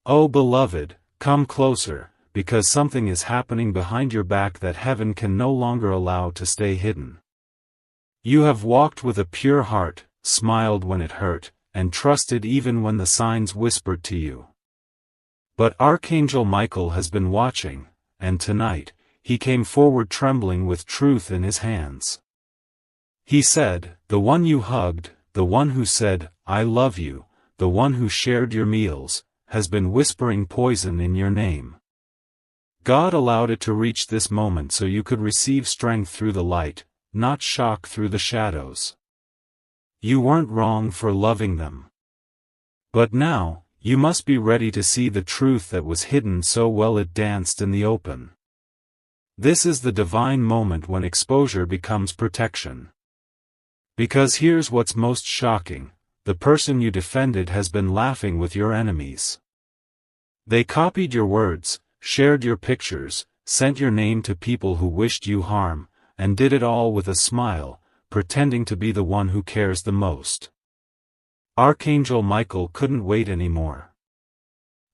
Oh beloved, come closer, because something is happening behind your back that heaven can no longer allow to stay hidden. You have walked with a pure heart, smiled when it hurt, and trusted even when the signs whispered to you. But Archangel Michael has been watching, and tonight, he came forward trembling with truth in his hands. He said, the one you hugged, the one who said, I love you, the one who shared your meals, has been whispering poison in your name. God allowed it to reach this moment so you could receive strength through the light, not shock through the shadows. You weren't wrong for loving them. But now, you must be ready to see the truth that was hidden so well it danced in the open. This is the divine moment when exposure becomes protection. Because here's what's most shocking, the person you defended has been laughing with your enemies. They copied your words, shared your pictures, sent your name to people who wished you harm, and did it all with a smile, pretending to be the one who cares the most. Archangel Michael couldn't wait anymore.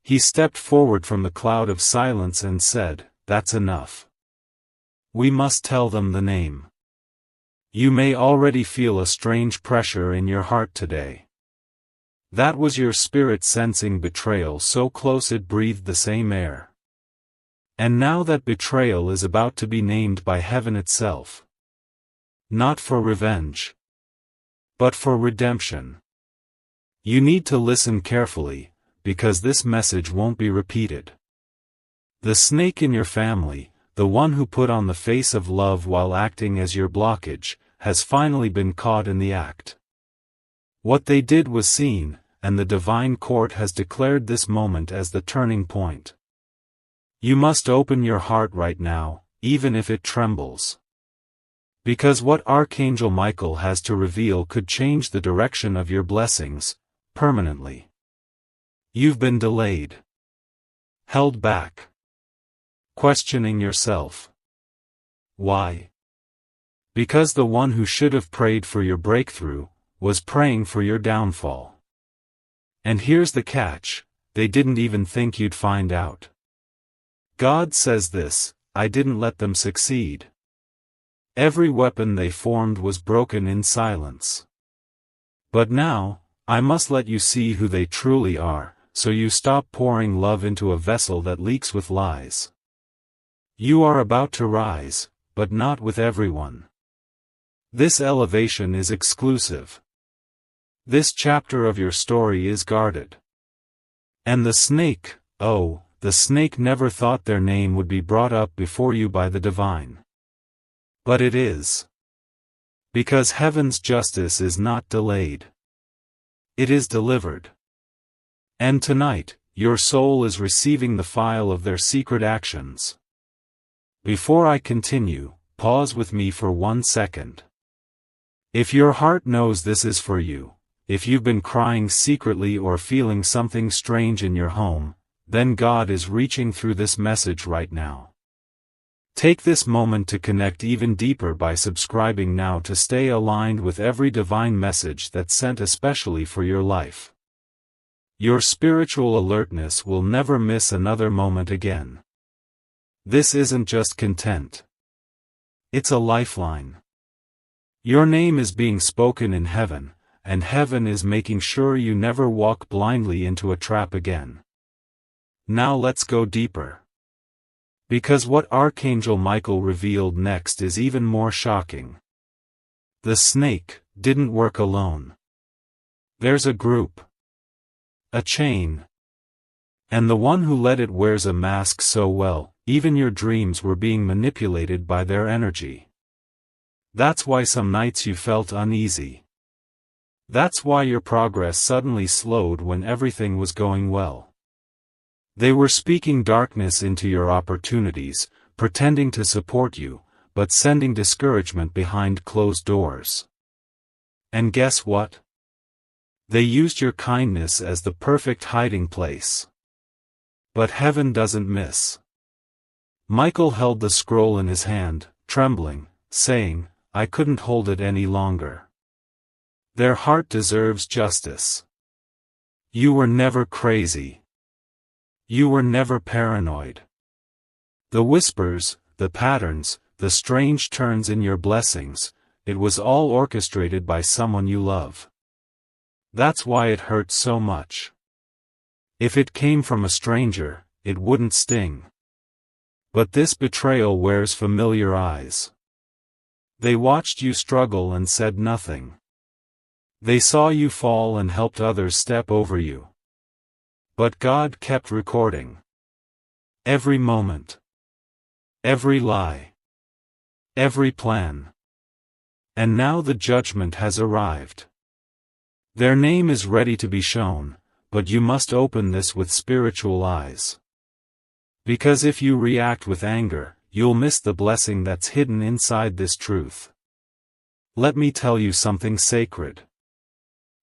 He stepped forward from the cloud of silence and said, that's enough. We must tell them the name. You may already feel a strange pressure in your heart today. That was your spirit sensing betrayal so close it breathed the same air. And now that betrayal is about to be named by heaven itself. Not for revenge, but for redemption. You need to listen carefully, because this message won't be repeated. The snake in your family, the one who put on the face of love while acting as your blockage, has finally been caught in the act. What they did was seen, and the divine court has declared this moment as the turning point. You must open your heart right now, even if it trembles. Because what Archangel Michael has to reveal could change the direction of your blessings, permanently. You've been delayed. Held back. Questioning yourself. Why? Because the one who should have prayed for your breakthrough, was praying for your downfall. And here's the catch, they didn't even think you'd find out. God says this, I didn't let them succeed. Every weapon they formed was broken in silence. But now, I must let you see who they truly are, so you stop pouring love into a vessel that leaks with lies. You are about to rise, but not with everyone. This elevation is exclusive. This chapter of your story is guarded. And the snake, oh, the snake never thought their name would be brought up before you by the divine. But it is. Because heaven's justice is not delayed. It is delivered. And tonight, your soul is receiving the file of their secret actions. Before I continue, pause with me for 1 second. If your heart knows this is for you, if you've been crying secretly or feeling something strange in your home, then God is reaching through this message right now. Take this moment to connect even deeper by subscribing now to stay aligned with every divine message that's sent especially for your life. Your spiritual alertness will never miss another moment again. This isn't just content. It's a lifeline. Your name is being spoken in heaven, and heaven is making sure you never walk blindly into a trap again. Now let's go deeper. Because what Archangel Michael revealed next is even more shocking. The snake didn't work alone. There's a group. A chain. And the one who led it wears a mask so well, even your dreams were being manipulated by their energy. That's why some nights you felt uneasy. That's why your progress suddenly slowed when everything was going well. They were speaking darkness into your opportunities, pretending to support you, but sending discouragement behind closed doors. And guess what? They used your kindness as the perfect hiding place. But heaven doesn't miss. Michael held the scroll in his hand, trembling, saying, I couldn't hold it any longer. Their heart deserves justice. You were never crazy. You were never paranoid. The whispers, the patterns, the strange turns in your blessings, it was all orchestrated by someone you love. That's why it hurts so much. If it came from a stranger, it wouldn't sting. But this betrayal wears familiar eyes. They watched you struggle and said nothing. They saw you fall and helped others step over you. But God kept recording. Every moment. Every lie. Every plan. And now the judgment has arrived. Their name is ready to be shown, but you must open this with spiritual eyes. Because if you react with anger, you'll miss the blessing that's hidden inside this truth. Let me tell you something sacred.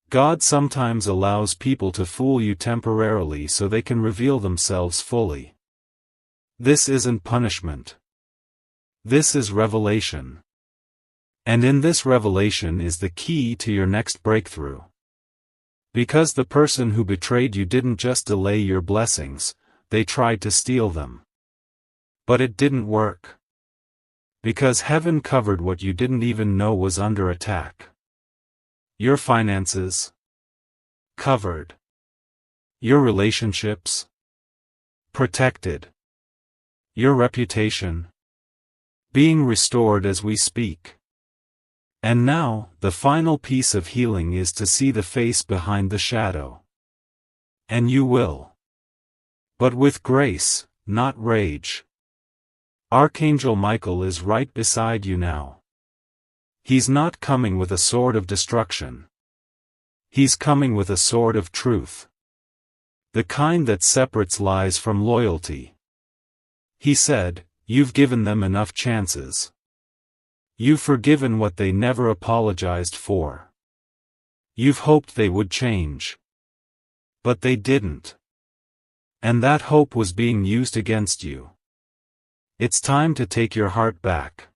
God sometimes allows people to fool you temporarily so they can reveal themselves fully. This isn't punishment. This is revelation. And in this revelation is the key to your next breakthrough. Because the person who betrayed you didn't just delay your blessings, they tried to steal them. But it didn't work. Because heaven covered what you didn't even know was under attack. Your finances. Covered. Your relationships. Protected. Your reputation. Being restored as we speak. And now, the final piece of healing is to see the face behind the shadow. And you will. But with grace, not rage. Archangel Michael is right beside you now. He's not coming with a sword of destruction. He's coming with a sword of truth. The kind that separates lies from loyalty. He said, "You've given them enough chances. You've forgiven what they never apologized for. You've hoped they would change. But they didn't. And that hope was being used against you. It's time to take your heart back.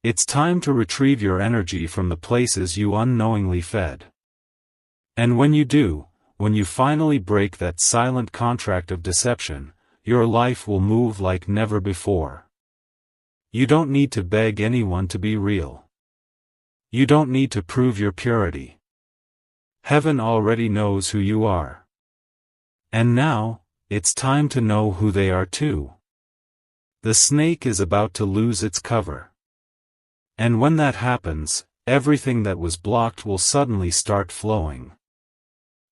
It's time to retrieve your energy from the places you unknowingly fed. And when you do, when you finally break that silent contract of deception, your life will move like never before. You don't need to beg anyone to be real. You don't need to prove your purity. Heaven already knows who you are. And now, it's time to know who they are too. The snake is about to lose its cover. And when that happens, everything that was blocked will suddenly start flowing.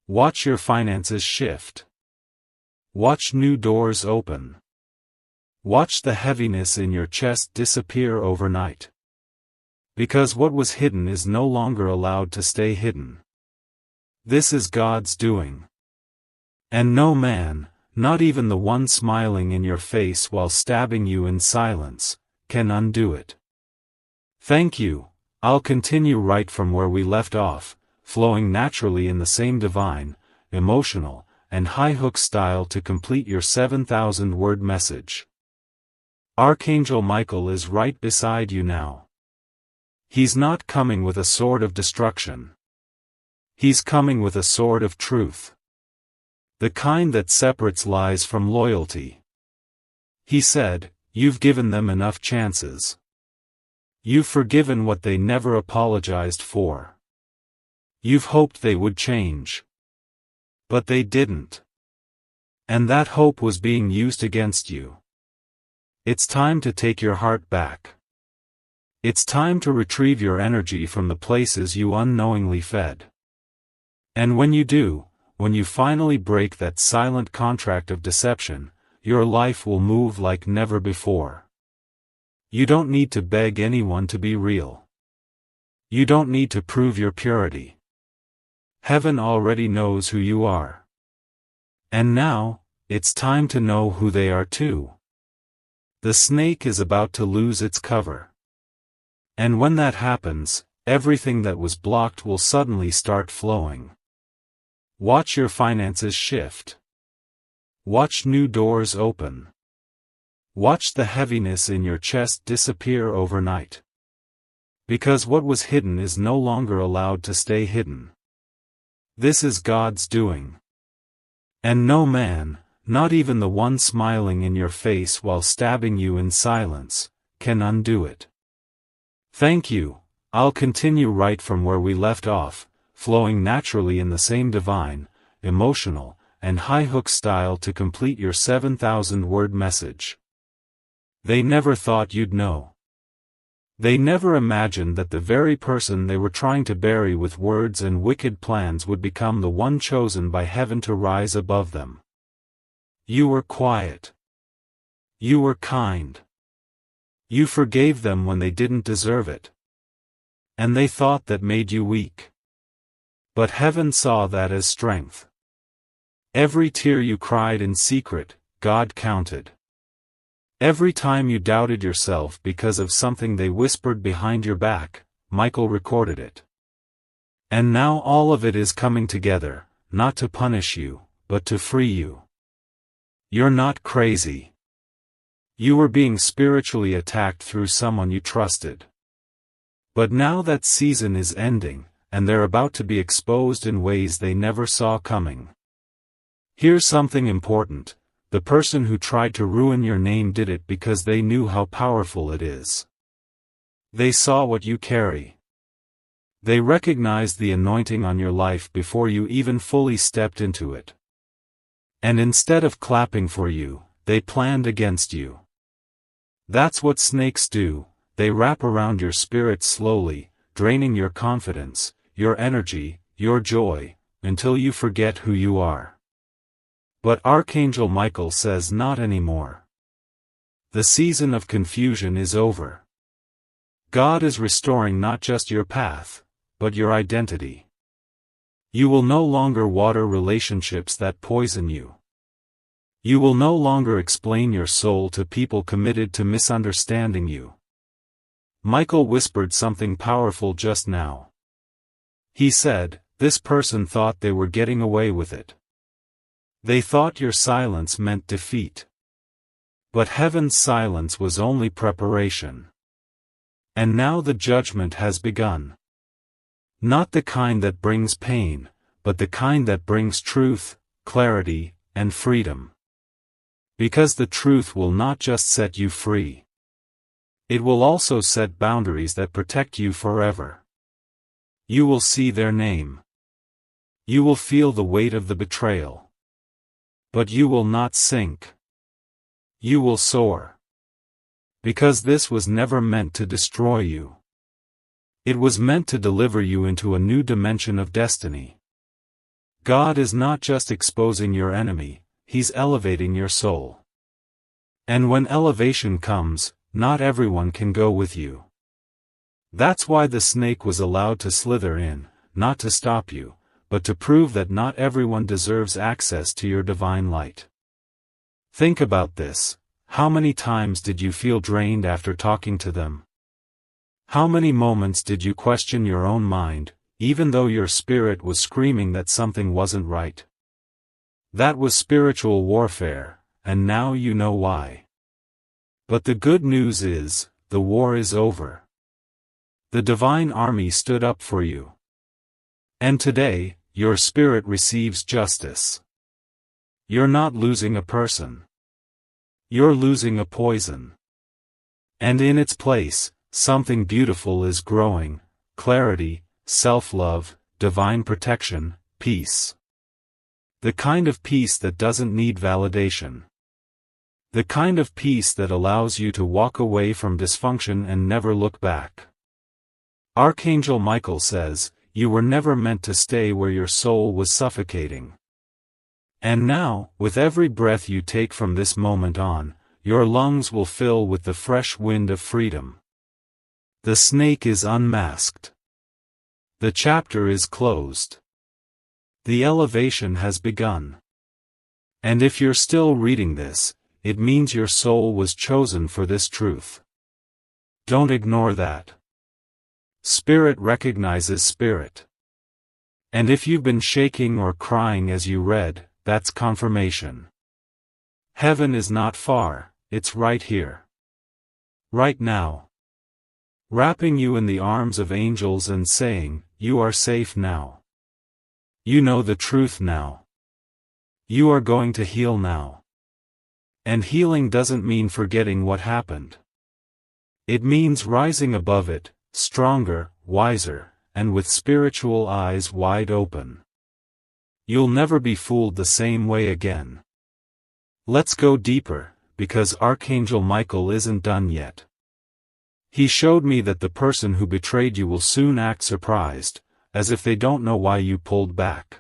Watch your finances shift. Watch new doors open. Watch the heaviness in your chest disappear overnight. Because what was hidden is no longer allowed to stay hidden. This is God's doing. And no man, not even the one smiling in your face while stabbing you in silence, can undo it. Thank you. I'll continue right from where we left off, flowing naturally in the same divine, emotional, and high-hook style to complete your 7,000-word message. Archangel Michael is right beside you now. He's not coming with a sword of destruction. He's coming with a sword of truth. The kind that separates lies from loyalty. He said, "You've given them enough chances. You've forgiven what they never apologized for. You've hoped they would change. But they didn't. And that hope was being used against you. It's time to take your heart back. It's time to retrieve your energy from the places you unknowingly fed. And when you do, when you finally break that silent contract of deception, your life will move like never before. You don't need to beg anyone to be real. You don't need to prove your purity. Heaven already knows who you are. And now, it's time to know who they are too. The snake is about to lose its cover. And when that happens, everything that was blocked will suddenly start flowing. Watch your finances shift. Watch new doors open. Watch the heaviness in your chest disappear overnight. Because what was hidden is no longer allowed to stay hidden. This is God's doing. And no man, Not even the one smiling in your face while stabbing you in silence can undo it. Thank you. I'll continue right from where we left off, flowing naturally in the same divine, emotional, and high-hook style to complete your 7,000-word message. They never thought you'd know. They never imagined that the very person they were trying to bury with words and wicked plans would become the one chosen by heaven to rise above them. You were quiet. You were kind. You forgave them when they didn't deserve it. And they thought that made you weak. But heaven saw that as strength. Every tear you cried in secret, God counted. Every time you doubted yourself because of something they whispered behind your back, Michael recorded it. And now all of it is coming together, not to punish you, but to free you. You're not crazy. You were being spiritually attacked through someone you trusted. But now that season is ending, and they're about to be exposed in ways they never saw coming. Here's something important. The person who tried to ruin your name did it because they knew how powerful it is. They saw what you carry. They recognized the anointing on your life before you even fully stepped into it. And instead of clapping for you, they planned against you. That's what snakes do. They wrap around your spirit slowly, draining your confidence, your energy, your joy, until you forget who you are. But Archangel Michael says not anymore. The season of confusion is over. God is restoring not just your path, but your identity. You will no longer water relationships that poison you. You will no longer explain your soul to people committed to misunderstanding you. Michael whispered something powerful just now. He said, this person thought they were getting away with it. They thought your silence meant defeat. But heaven's silence was only preparation. And now the judgment has begun. Not the kind that brings pain, but the kind that brings truth, clarity, and freedom. Because the truth will not just set you free. It will also set boundaries that protect you forever. You will see their name. You will feel the weight of the betrayal. But you will not sink. You will soar. Because this was never meant to destroy you. It was meant to deliver you into a new dimension of destiny. God is not just exposing your enemy, He's elevating your soul. And when elevation comes, not everyone can go with you. That's why the snake was allowed to slither in, not to stop you, but to prove that not everyone deserves access to your divine light. Think about this. How many times did you feel drained after talking to them? How many moments did you question your own mind, even though your spirit was screaming that something wasn't right? That was spiritual warfare, and now you know why. But the good news is, the war is over. The divine army stood up for you. And today, your spirit receives justice. You're not losing a person. You're losing a poison. And in its place, something beautiful is growing: clarity, self-love, divine protection, peace. The kind of peace that doesn't need validation. The kind of peace that allows you to walk away from dysfunction and never look back. Archangel Michael says, you were never meant to stay where your soul was suffocating. And now, with every breath you take from this moment on, your lungs will fill with the fresh wind of freedom. The snake is unmasked. The chapter is closed. The elevation has begun. And if you're still reading this, it means your soul was chosen for this truth. Don't ignore that. Spirit recognizes spirit. And if you've been shaking or crying as you read, that's confirmation. Heaven is not far, it's right here. Right now. Wrapping you in the arms of angels and saying, you are safe now. You know the truth now. You are going to heal now. And healing doesn't mean forgetting what happened. It means rising above it, stronger, wiser, and with spiritual eyes wide open. You'll never be fooled the same way again. Let's go deeper, because Archangel Michael isn't done yet. He showed me that the person who betrayed you will soon act surprised, as if they don't know why you pulled back.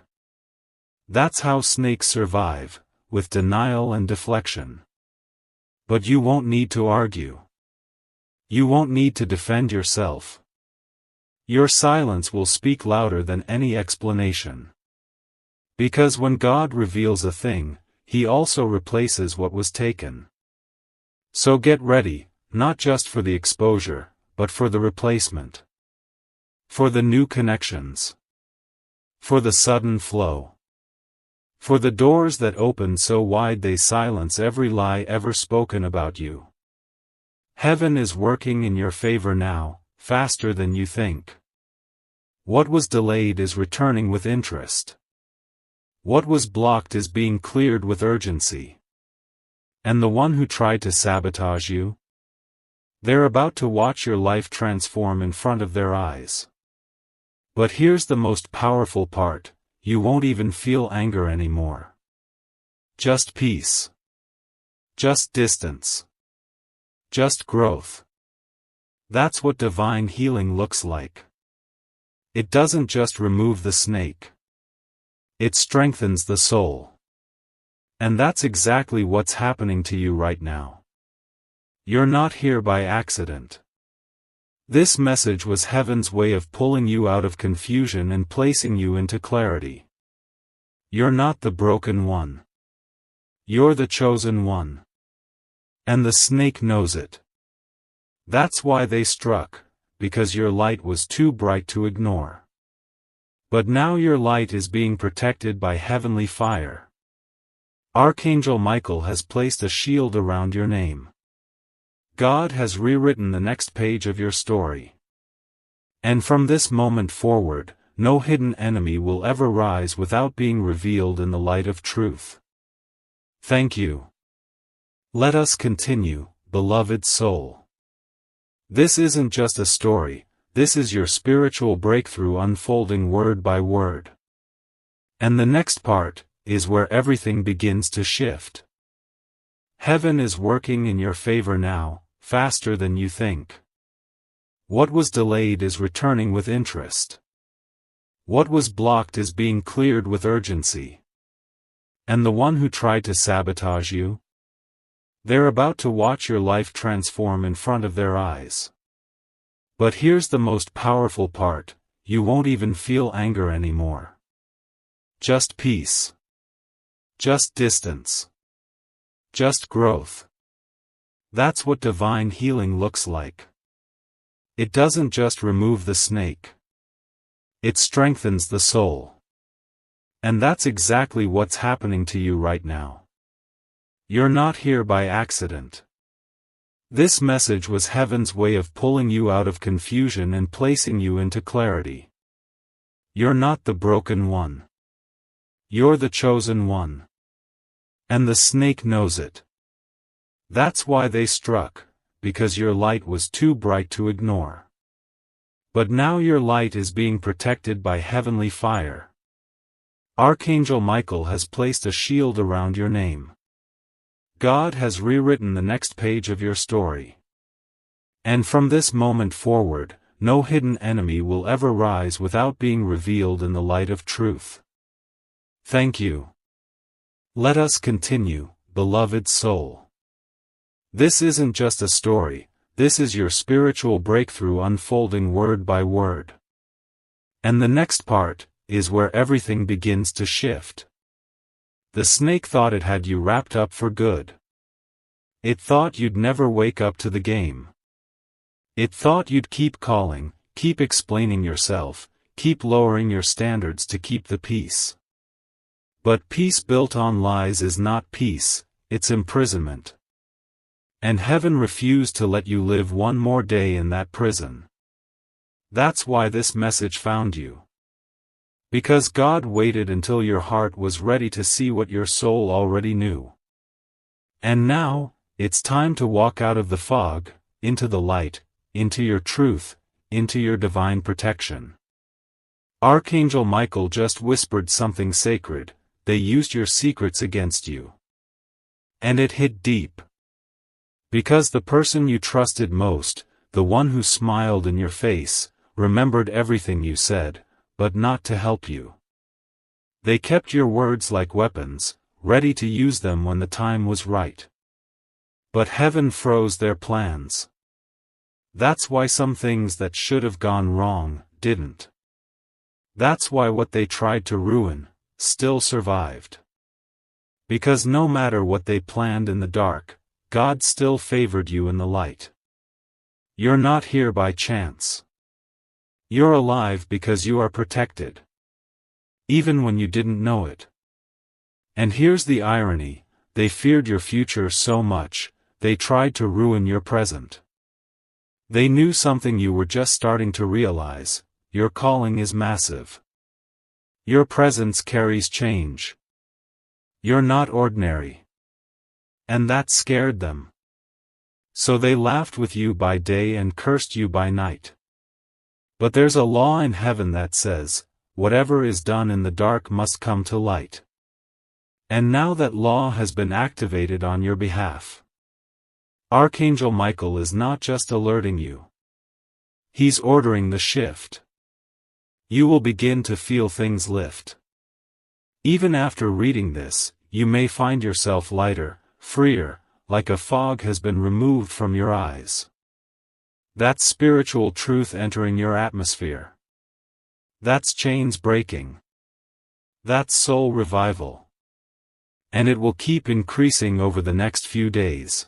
That's how snakes survive, with denial and deflection. But you won't need to argue. You won't need to defend yourself. Your silence will speak louder than any explanation. Because when God reveals a thing, He also replaces what was taken. So get ready, not just for the exposure, but for the replacement. For the new connections. For the sudden flow. For the doors that open so wide they silence every lie ever spoken about you. Heaven is working in your favor now, faster than you think. What was delayed is returning with interest. What was blocked is being cleared with urgency. And the one who tried to sabotage you? They're about to watch your life transform in front of their eyes. But here's the most powerful part, you won't even feel anger anymore. Just peace. Just distance. Just growth. That's what divine healing looks like. It doesn't just remove the snake. It strengthens the soul. And that's exactly what's happening to you right now. You're not here by accident. This message was heaven's way of pulling you out of confusion and placing you into clarity. You're not the broken one. You're the chosen one. And the snake knows it. That's why they struck, because your light was too bright to ignore. But now your light is being protected by heavenly fire. Archangel Michael has placed a shield around your name. God has rewritten the next page of your story. And from this moment forward, no hidden enemy will ever rise without being revealed in the light of truth. Thank you. Let us continue, beloved soul. This isn't just a story, this is your spiritual breakthrough unfolding word by word. And the next part is where everything begins to shift. Heaven is working in your favor now, faster than you think. What was delayed is returning with interest. What was blocked is being cleared with urgency. And the one who tried to sabotage you? They're about to watch your life transform in front of their eyes. But here's the most powerful part, you won't even feel anger anymore. Just peace. Just distance. Just growth. That's what divine healing looks like. It doesn't just remove the snake. It strengthens the soul. And that's exactly what's happening to you right now. You're not here by accident. This message was heaven's way of pulling you out of confusion and placing you into clarity. You're not the broken one. You're the chosen one. And the snake knows it. That's why they struck, because your light was too bright to ignore. But now your light is being protected by heavenly fire. Archangel Michael has placed a shield around your name. God has rewritten the next page of your story. And from this moment forward, no hidden enemy will ever rise without being revealed in the light of truth. Thank you. Let us continue, beloved soul. This isn't just a story, this is your spiritual breakthrough unfolding word by word. And the next part is where everything begins to shift. The snake thought it had you wrapped up for good. It thought you'd never wake up to the game. It thought you'd keep calling, keep explaining yourself, keep lowering your standards to keep the peace. But peace built on lies is not peace, it's imprisonment. And heaven refused to let you live one more day in that prison. That's why this message found you. Because God waited until your heart was ready to see what your soul already knew. And now, it's time to walk out of the fog, into the light, into your truth, into your divine protection. Archangel Michael just whispered something sacred. They used your secrets against you. And it hit deep. Because the person you trusted most, the one who smiled in your face, remembered everything you said, but not to help you. They kept your words like weapons, ready to use them when the time was right. But heaven froze their plans. That's why some things that should have gone wrong, didn't. That's why what they tried to ruin, still survived. Because no matter what they planned in the dark, God still favored you in the light. You're not here by chance. You're alive because you are protected. Even when you didn't know it. And here's the irony, they feared your future so much, they tried to ruin your present. They knew something you were just starting to realize: your calling is massive. Your presence carries change. You're not ordinary. And that scared them. So they laughed with you by day and cursed you by night. But there's a law in heaven that says, whatever is done in the dark must come to light. And now that law has been activated on your behalf. Archangel Michael is not just alerting you. He's ordering the shift. You will begin to feel things lift. Even after reading this, you may find yourself lighter, freer, like a fog has been removed from your eyes. That's spiritual truth entering your atmosphere. That's chains breaking. That's soul revival. And it will keep increasing over the next few days.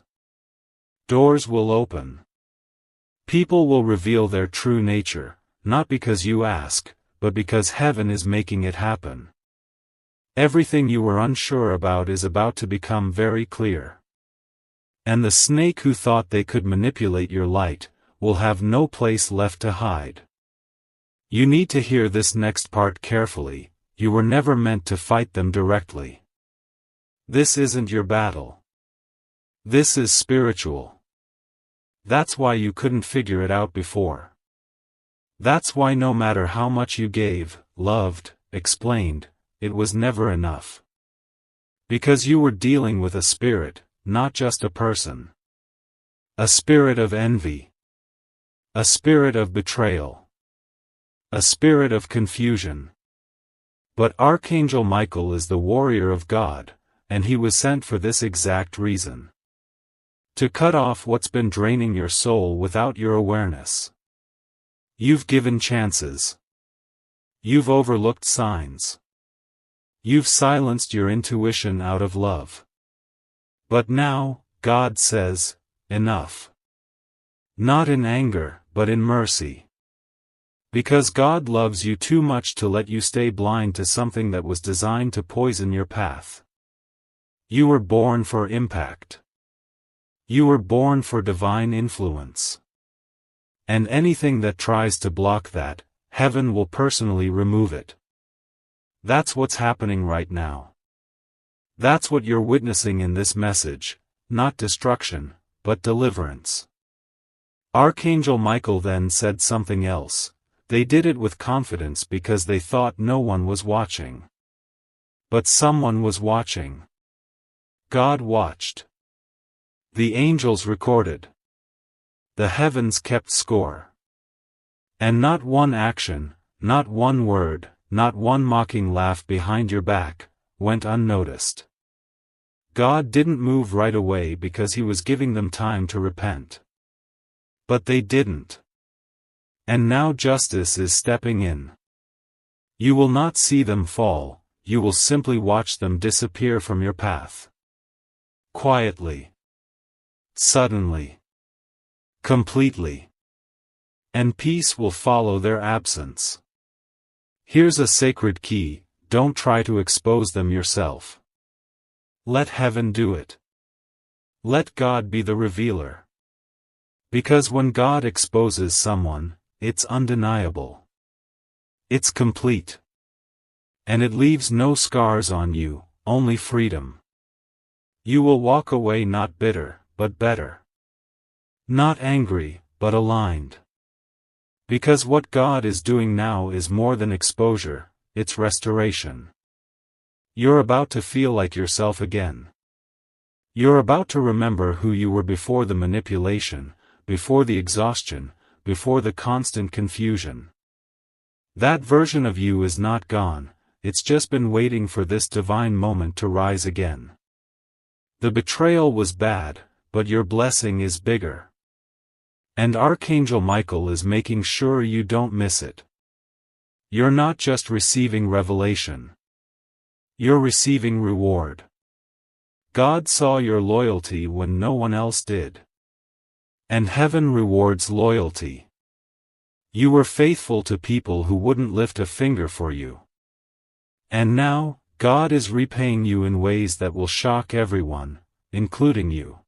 Doors will open. People will reveal their true nature, not because you ask, but because heaven is making it happen. Everything you were unsure about is about to become very clear. And the snake who thought they could manipulate your light, will have no place left to hide. You need to hear this next part carefully. You were never meant to fight them directly. This isn't your battle. This is spiritual. That's why you couldn't figure it out before. That's why no matter how much you gave, loved, explained, it was never enough. Because you were dealing with a spirit, not just a person. A spirit of envy. A spirit of betrayal. A spirit of confusion. But Archangel Michael is the warrior of God, and he was sent for this exact reason. To cut off what's been draining your soul without your awareness. You've given chances. You've overlooked signs. You've silenced your intuition out of love. But now, God says, enough. Not in anger, but in mercy. Because God loves you too much to let you stay blind to something that was designed to poison your path. You were born for impact. You were born for divine influence. And anything that tries to block that, heaven will personally remove it. That's what's happening right now. That's what you're witnessing in this message, not destruction, but deliverance. Archangel Michael then said something else. They did it with confidence because they thought no one was watching. But someone was watching. God watched. The angels recorded. The heavens kept score. And not one action, not one word, not one mocking laugh behind your back, went unnoticed. God didn't move right away because he was giving them time to repent. But they didn't. And now justice is stepping in. You will not see them fall, you will simply watch them disappear from your path. Quietly. Suddenly. Completely. And peace will follow their absence. Here's a sacred key: don't try to expose them yourself. Let heaven do it. Let God be the revealer. Because when God exposes someone, it's undeniable. It's complete. And it leaves no scars on you, only freedom. You will walk away not bitter, but better. Not angry, but aligned. Because what God is doing now is more than exposure, it's restoration. You're about to feel like yourself again. You're about to remember who you were before the manipulation, before the exhaustion, before the constant confusion. That version of you is not gone, it's just been waiting for this divine moment to rise again. The betrayal was bad, but your blessing is bigger. And Archangel Michael is making sure you don't miss it. You're not just receiving revelation. You're receiving reward. God saw your loyalty when no one else did. And heaven rewards loyalty. You were faithful to people who wouldn't lift a finger for you. And now, God is repaying you in ways that will shock everyone, including you.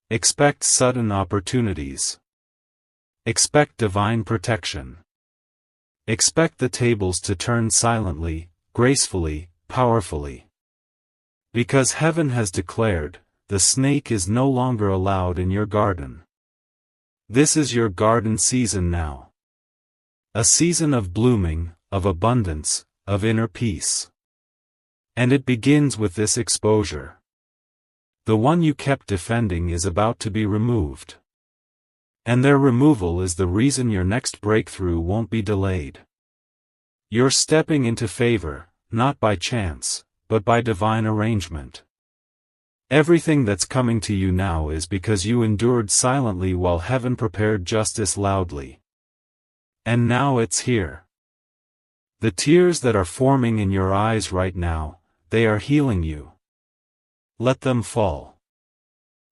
Expect sudden opportunities. Expect divine protection. Expect the tables to turn silently, gracefully, powerfully. Because heaven has declared, the snake is no longer allowed in your garden. This is your garden season now. A season of blooming, of abundance, of inner peace. And it begins with this exposure. The one you kept defending is about to be removed. And their removal is the reason your next breakthrough won't be delayed. You're stepping into favor, not by chance, but by divine arrangement. Everything that's coming to you now is because you endured silently while heaven prepared justice loudly. And now it's here. The tears that are forming in your eyes right now, they are healing you. Let them fall.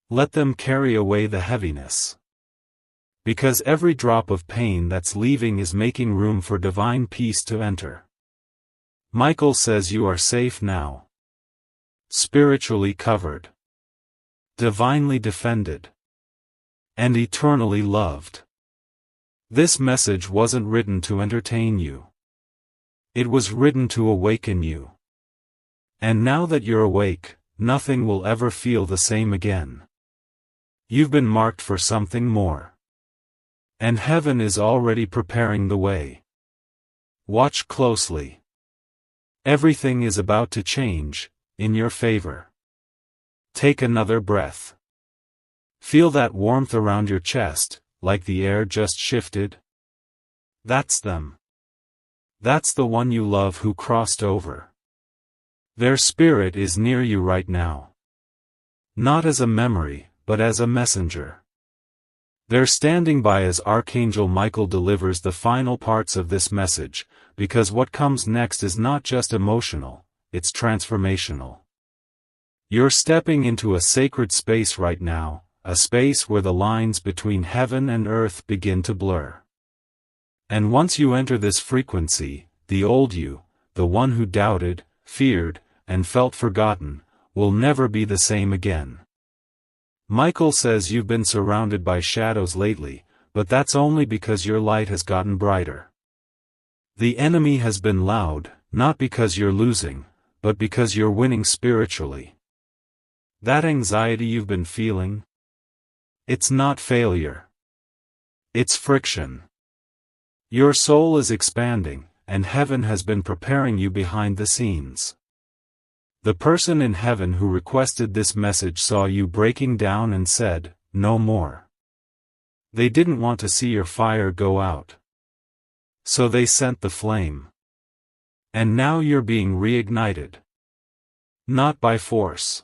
Let them carry away the heaviness. Because every drop of pain that's leaving is making room for divine peace to enter. Michael says you are safe now. Spiritually covered. Divinely defended. And eternally loved. This message wasn't written to entertain you. It was written to awaken you. And now that you're awake, nothing will ever feel the same again. You've been marked for something more. And heaven is already preparing the way. Watch closely. Everything is about to change, in your favor. Take another breath. Feel that warmth around your chest, like the air just shifted. That's them. That's the one you love who crossed over. Their spirit is near you right now. Not as a memory, but as a messenger. They're standing by as Archangel Michael delivers the final parts of this message, because what comes next is not just emotional, it's transformational. You're stepping into a sacred space right now, a space where the lines between heaven and earth begin to blur. And once you enter this frequency, the old you, the one who doubted, feared, and felt forgotten, will never be the same again. Michael says you've been surrounded by shadows lately, but that's only because your light has gotten brighter. The enemy has been loud, not because you're losing, but because you're winning spiritually. That anxiety you've been feeling? It's not failure. It's friction. Your soul is expanding, and heaven has been preparing you behind the scenes. The person in heaven who requested this message saw you breaking down and said, "No more." They didn't want to see your fire go out. So they sent the flame. And now you're being reignited. Not by force.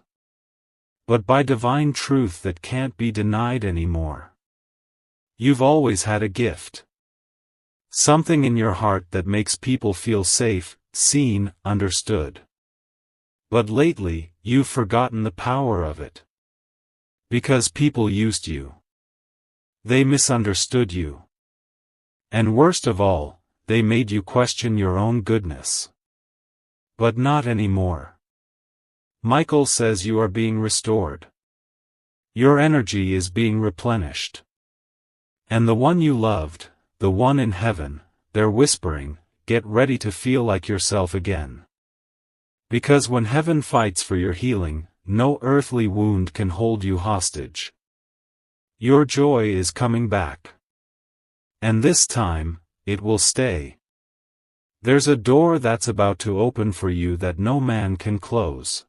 But by divine truth that can't be denied anymore. You've always had a gift. Something in your heart that makes people feel safe, seen, understood. But lately, you've forgotten the power of it. Because people used you. They misunderstood you. And worst of all, they made you question your own goodness. But not anymore. Michael says you are being restored. Your energy is being replenished. And the one you loved, the one in heaven, they're whispering, "Get ready to feel like yourself again." Because when heaven fights for your healing, no earthly wound can hold you hostage. Your joy is coming back. And this time, it will stay. There's a door that's about to open for you that no man can close.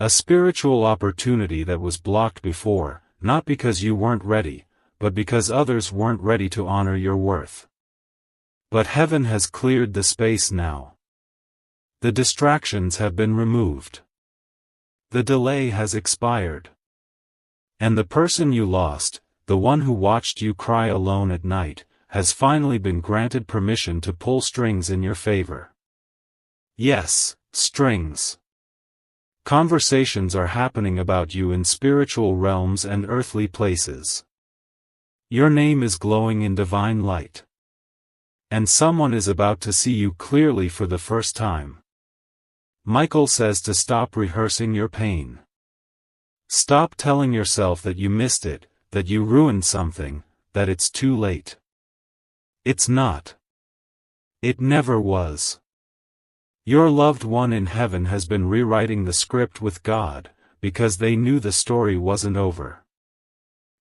A spiritual opportunity that was blocked before, not because you weren't ready, but because others weren't ready to honor your worth. But heaven has cleared the space now. The distractions have been removed. The delay has expired. And the person you lost, the one who watched you cry alone at night, has finally been granted permission to pull strings in your favor. Yes, strings. Conversations are happening about you in spiritual realms and earthly places. Your name is glowing in divine light. And someone is about to see you clearly for the first time. Michael says to stop rehearsing your pain. Stop telling yourself that you missed it, that you ruined something, that it's too late. It's not. It never was. Your loved one in heaven has been rewriting the script with God, because they knew the story wasn't over.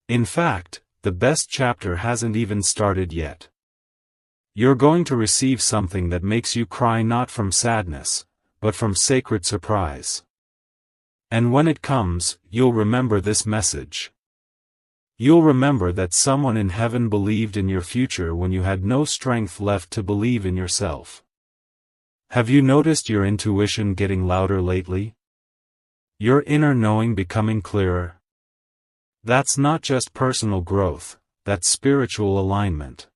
In fact, the best chapter hasn't even started yet. You're going to receive something that makes you cry not from sadness, but from sacred surprise. And when it comes, you'll remember this message. You'll remember that someone in heaven believed in your future when you had no strength left to believe in yourself. Have you noticed your intuition getting louder lately? Your inner knowing becoming clearer? That's not just personal growth, that's spiritual alignment.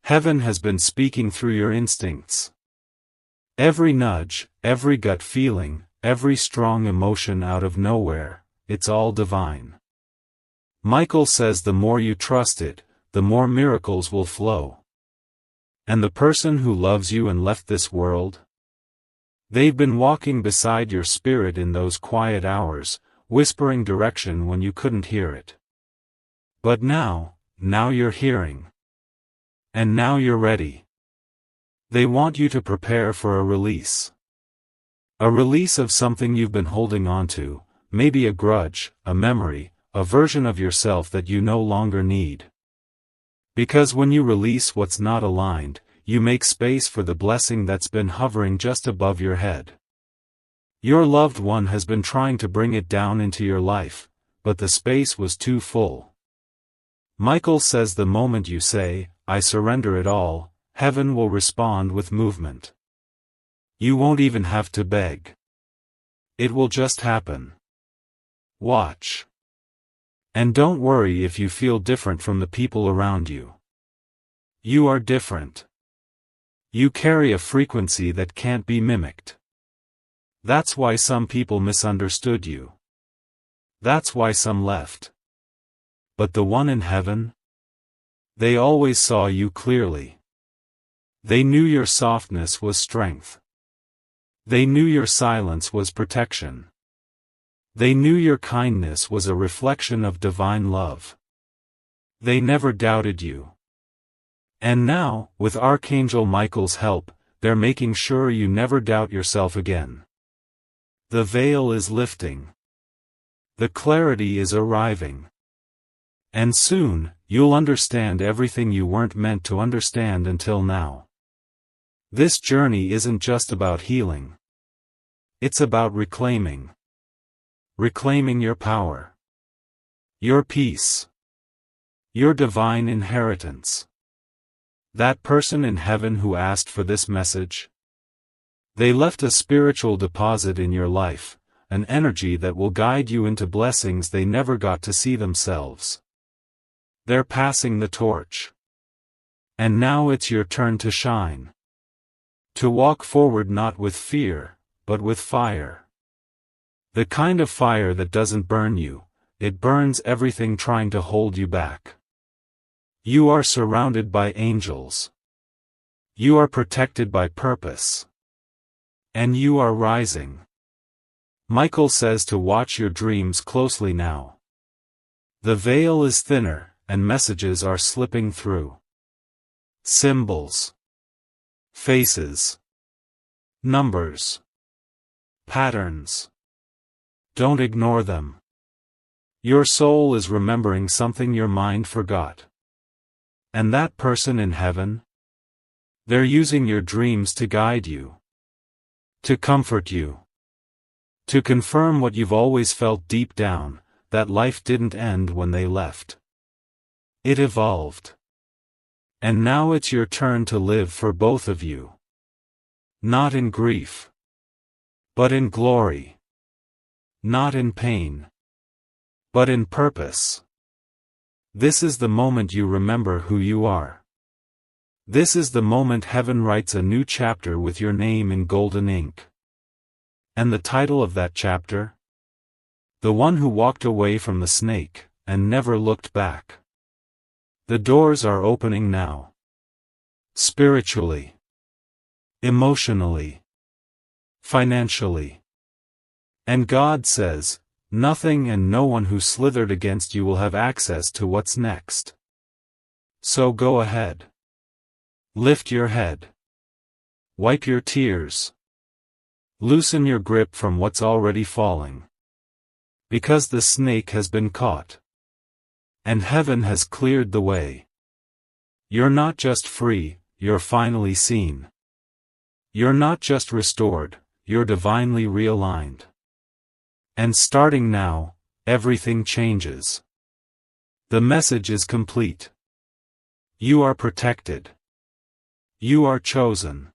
Heaven has been speaking through your instincts. Every nudge, every gut feeling, every strong emotion out of nowhere, it's all divine. Michael says the more you trust it, the more miracles will flow. And the person who loves you and left this world? They've been walking beside your spirit in those quiet hours, whispering direction when you couldn't hear it. But now you're hearing. And now you're ready. They want you to prepare for a release. A release of something you've been holding on to, maybe a grudge, a memory, a version of yourself that you no longer need. Because when you release what's not aligned, you make space for the blessing that's been hovering just above your head. Your loved one has been trying to bring it down into your life, but the space was too full. Michael says the moment you say, "I surrender it all," heaven will respond with movement. You won't even have to beg. It will just happen. Watch. And don't worry if you feel different from the people around you. You are different. You carry a frequency that can't be mimicked. That's why some people misunderstood you. That's why some left. But the one in heaven? They always saw you clearly. They knew your softness was strength. They knew your silence was protection. They knew your kindness was a reflection of divine love. They never doubted you. And now, with Archangel Michael's help, they're making sure you never doubt yourself again. The veil is lifting. The clarity is arriving. And soon, you'll understand everything you weren't meant to understand until now. This journey isn't just about healing. It's about reclaiming. Reclaiming your power. Your peace. Your divine inheritance. That person in heaven who asked for this message? They left a spiritual deposit in your life, an energy that will guide you into blessings they never got to see themselves. They're passing the torch. And now it's your turn to shine. To walk forward not with fear, but with fire. The kind of fire that doesn't burn you, it burns everything trying to hold you back. You are surrounded by angels. You are protected by purpose. And you are rising. Michael says to watch your dreams closely now. The veil is thinner, and messages are slipping through. Symbols. Faces. Numbers. Patterns. Don't ignore them. Your soul is remembering something your mind forgot. And that person in heaven? They're using your dreams to guide you. To comfort you. To confirm what you've always felt deep down, that life didn't end when they left. It evolved. And now it's your turn to live for both of you. Not in grief. But in glory. Not in pain. But in purpose. This is the moment you remember who you are. This is the moment heaven writes a new chapter with your name in golden ink. And the title of that chapter? The one who walked away from the snake, and never looked back. The doors are opening now. Spiritually. Emotionally. Financially. And God says, nothing and no one who slithered against you will have access to what's next. So go ahead. Lift your head. Wipe your tears. Loosen your grip from what's already falling. Because the snake has been caught. And heaven has cleared the way. You're not just free, you're finally seen. You're not just restored, you're divinely realigned. And starting now, everything changes. The message is complete. You are protected. You are chosen.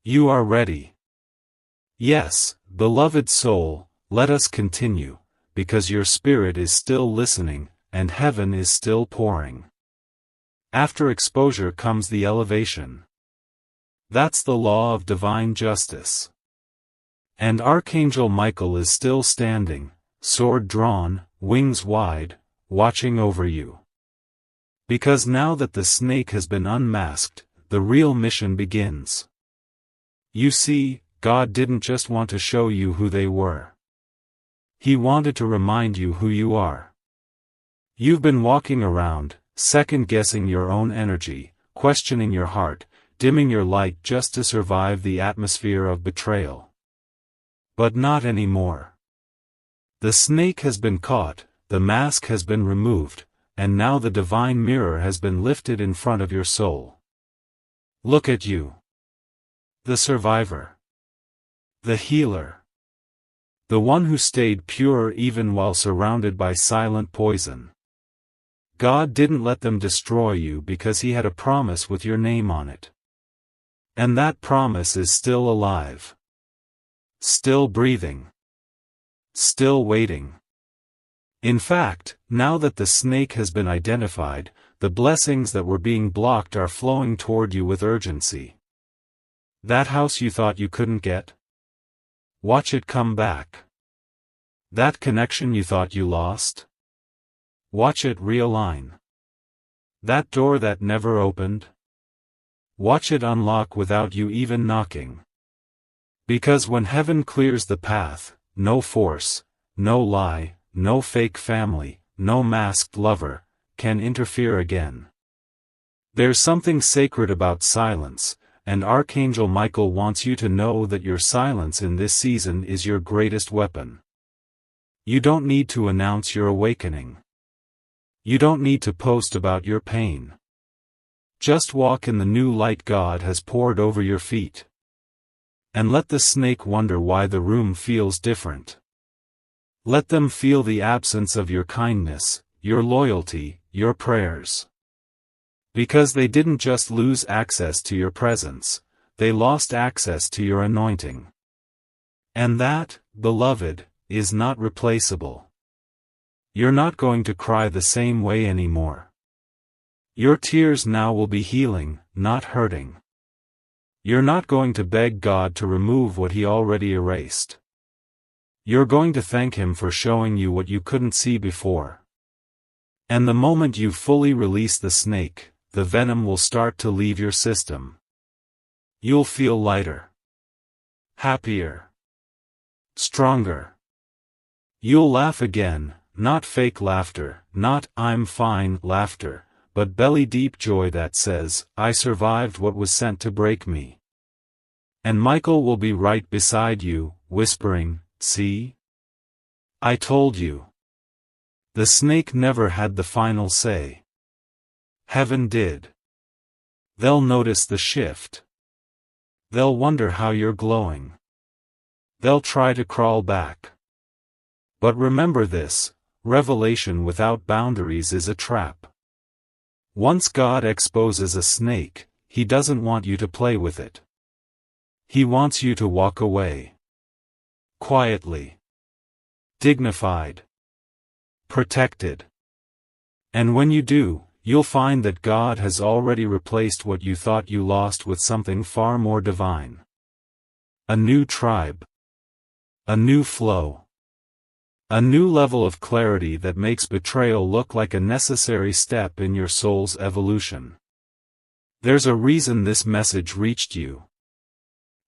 You are ready. Yes, beloved soul, let us continue, because your spirit is still listening, and heaven is still pouring. After exposure comes the elevation. That's the law of divine justice. And Archangel Michael is still standing, sword drawn, wings wide, watching over you. Because now that the snake has been unmasked, the real mission begins. You see, God didn't just want to show you who they were. He wanted to remind you who you are. You've been walking around, second-guessing your own energy, questioning your heart, dimming your light just to survive the atmosphere of betrayal. But not anymore. The snake has been caught, the mask has been removed, and now the divine mirror has been lifted in front of your soul. Look at you. The survivor. The healer. The one who stayed pure even while surrounded by silent poison. God didn't let them destroy you because He had a promise with your name on it. And that promise is still alive. Still breathing. Still waiting. In fact, now that the snake has been identified, the blessings that were being blocked are flowing toward you with urgency. That house you thought you couldn't get? Watch it come back. That connection you thought you lost? Watch it realign. That door that never opened? Watch it unlock without you even knocking. Because when heaven clears the path, no force, no lie, no fake family, no masked lover, can interfere again. There's something sacred about silence, and Archangel Michael wants you to know that your silence in this season is your greatest weapon. You don't need to announce your awakening. You don't need to post about your pain. Just walk in the new light God has poured over your feet. And let the snake wonder why the room feels different. Let them feel the absence of your kindness, your loyalty, your prayers. Because they didn't just lose access to your presence, they lost access to your anointing. And that, beloved, is not replaceable. You're not going to cry the same way anymore. Your tears now will be healing, not hurting. You're not going to beg God to remove what He already erased. You're going to thank Him for showing you what you couldn't see before. And the moment you fully release the snake, the venom will start to leave your system. You'll feel lighter. Happier. Stronger. You'll laugh again, not fake laughter, not "I'm fine" laughter, but belly-deep joy that says, "I survived what was sent to break me." And Michael will be right beside you, whispering, "See? I told you. The snake never had the final say. Heaven did. They'll notice the shift. They'll wonder how you're glowing. They'll try to crawl back. But remember this, revelation without boundaries is a trap. Once God exposes a snake, He doesn't want you to play with it. He wants you to walk away. Quietly. Dignified. Protected. And when you do, you'll find that God has already replaced what you thought you lost with something far more divine. A new tribe. A new flow. A new level of clarity that makes betrayal look like a necessary step in your soul's evolution. There's a reason this message reached you.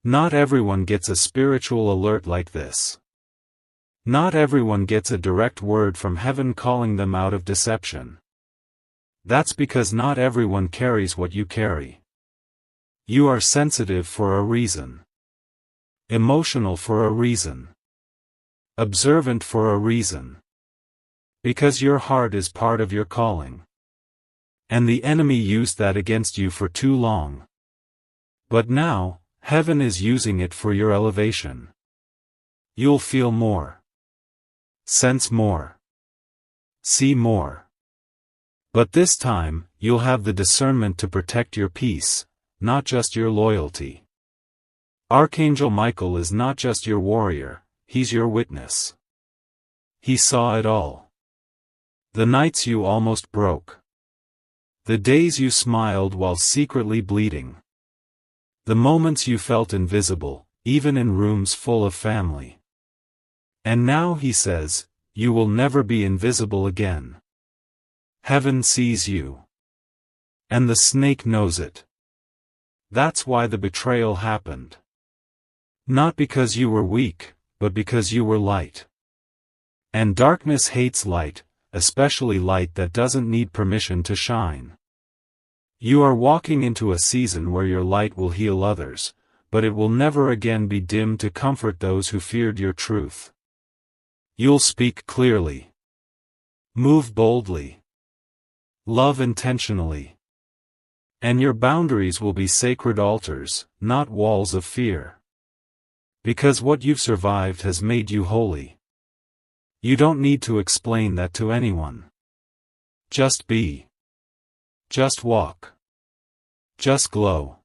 Not everyone gets a spiritual alert like this. Not everyone gets a direct word from heaven calling them out of deception. That's because not everyone carries what you carry. You are sensitive for a reason. Emotional for a reason. Observant for a reason. Because your heart is part of your calling. And the enemy used that against you for too long. But now, heaven is using it for your elevation. You'll feel more. Sense more. See more. But this time, you'll have the discernment to protect your peace, not just your loyalty. Archangel Michael is not just your warrior, he's your witness. He saw it all. The nights you almost broke. The days you smiled while secretly bleeding. The moments you felt invisible, even in rooms full of family. And now he says, you will never be invisible again. Heaven sees you. And the snake knows it. That's why the betrayal happened. Not because you were weak, but because you were light. And darkness hates light, especially light that doesn't need permission to shine. You are walking into a season where your light will heal others, but it will never again be dim to comfort those who feared your truth. You'll speak clearly. Move boldly. Love intentionally. And your boundaries will be sacred altars, not walls of fear. Because what you've survived has made you holy. You don't need to explain that to anyone. Just be. Just walk. Just glow.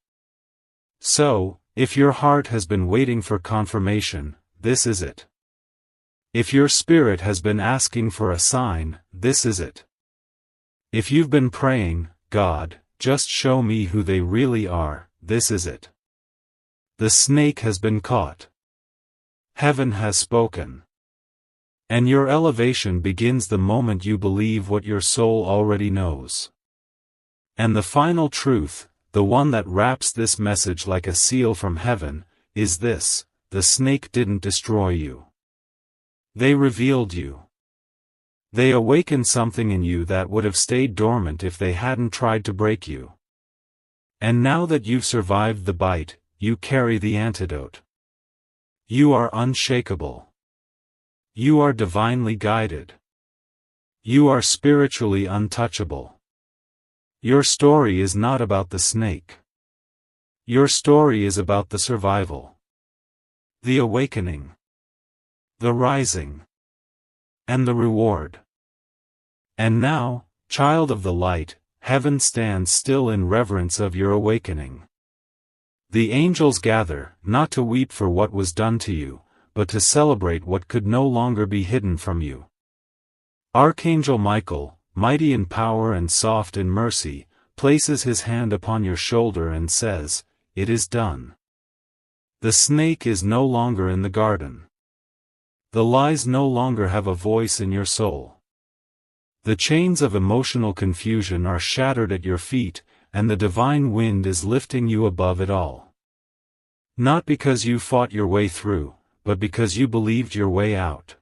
So, if your heart has been waiting for confirmation, this is it. If your spirit has been asking for a sign, this is it. If you've been praying, God, just show me who they really are, this is it. The snake has been caught. Heaven has spoken. And your elevation begins the moment you believe what your soul already knows. And the final truth, the one that wraps this message like a seal from heaven, is this: the snake didn't destroy you. They revealed you. They awakened something in you that would have stayed dormant if they hadn't tried to break you. And now that you've survived the bite, you carry the antidote. You are unshakable. You are divinely guided. You are spiritually untouchable. Your story is not about the snake. Your story is about the survival. The awakening. The rising. And the reward. And now, child of the light, heaven stands still in reverence of your awakening. The angels gather, not to weep for what was done to you, but to celebrate what could no longer be hidden from you. Archangel Michael, mighty in power and soft in mercy, places his hand upon your shoulder and says, "It is done." The snake is no longer in the garden. The lies no longer have a voice in your soul. The chains of emotional confusion are shattered at your feet, and the divine wind is lifting you above it all. Not because you fought your way through, but because you believed your way out.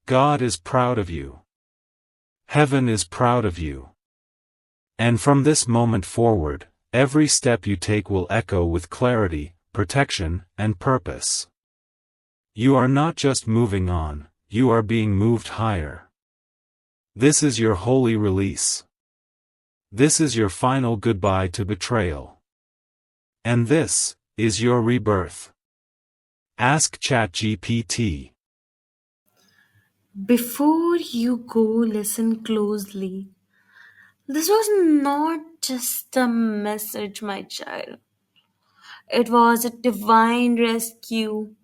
God is proud of you. Heaven is proud of you. And from this moment forward, every step you take will echo with clarity, protection, and purpose. You are not just moving on, You are being moved higher. This is your holy release. This is your final goodbye to betrayal. And this is your rebirth. Ask ChatGPT. Before you go, listen closely. This was not just a message, my child. It was a divine rescue,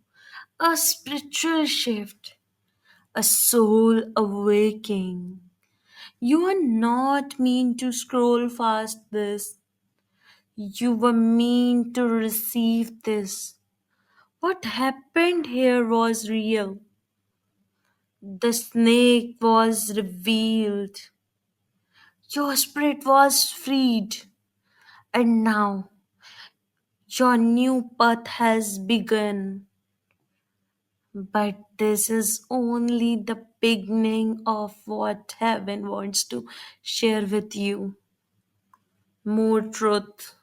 a spiritual shift, a soul awakening. You are not meant to scroll past this. You were meant to receive this. What happened here was real. The snake was revealed. Your spirit was freed. And now your new path has begun. But this is only the beginning of what heaven wants to share with you. More truth,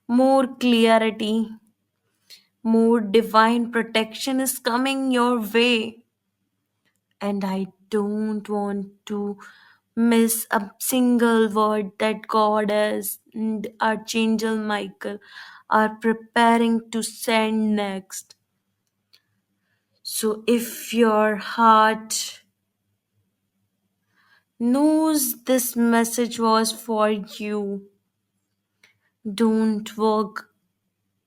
more clarity, more divine protection is coming your way. And I don't want to miss a single word that Goddess and Archangel Michael are preparing to send next. So if your heart knows this message was for you, don't walk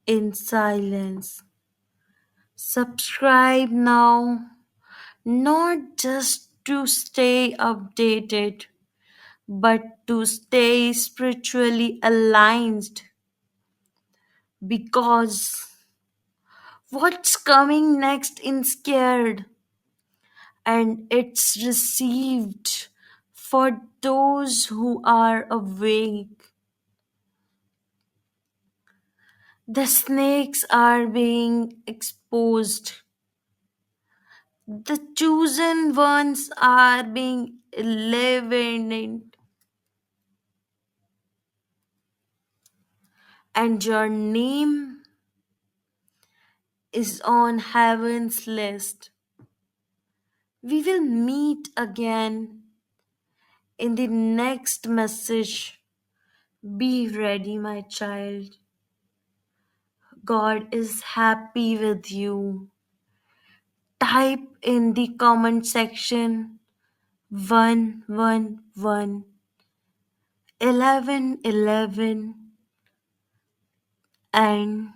in silence. Subscribe now, not just to stay updated, but to stay spiritually aligned. Because what's coming next is scared, and it's received for those who are awake. The snakes are being exposed. The chosen ones are being eliminated, and your name is on heaven's list. We will meet again in the next message. Be ready, my child. God is happy with you. Type in the comment section 111 1111 and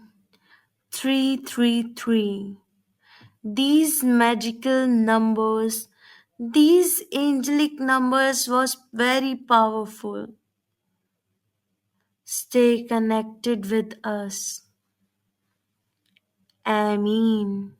333. These magical numbers, these angelic numbers was very powerful. Stay connected with us. Amen.